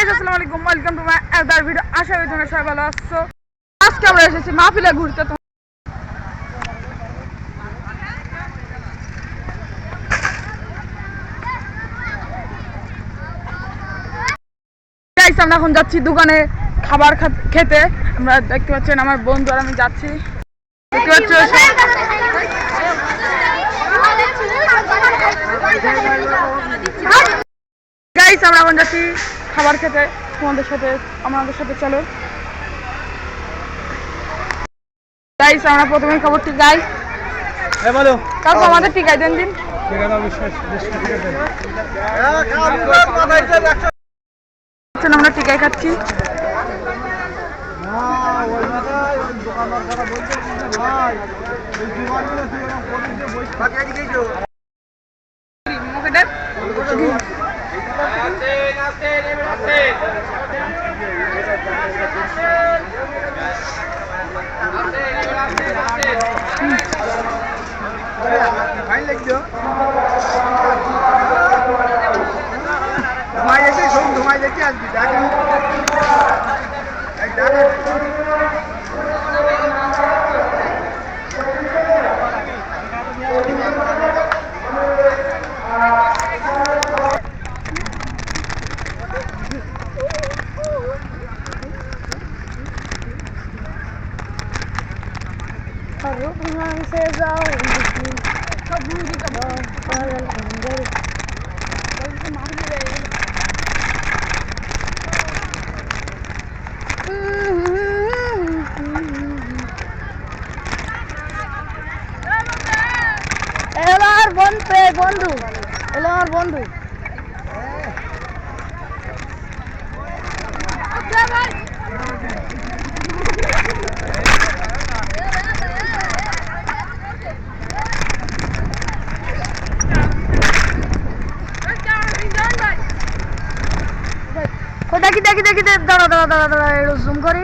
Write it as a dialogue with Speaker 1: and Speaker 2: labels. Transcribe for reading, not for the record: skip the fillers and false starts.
Speaker 1: Guys আসসালামু আলাইকুম, welcome to my other video. আশা করি তোমরা সবাই ভালো আছো। আজকে আমরা এসেছি মাহফিলে ঘুরতে। গাইস আমরা এখন যাচ্ছি দোকানে খাবার খেতে। আমরা দেখতে পাচ্ছেন আমার বন্ধু আর আমি যাচ্ছি। দেখতে পাচ্ছেন গাইস আমরা এখন যাচ্ছি খাবার খেতে। আমাদের সাথে চলো গাইস। আমরা প্রথমে খাবো টিকাই। কাকু আমাদের টিকাই দেন দিন। আমরা টিকাই খাচ্ছি। से जाओ এবার বন্ধু এলো আমার বন্ধু। দেখি দাঁড়া জুম করি।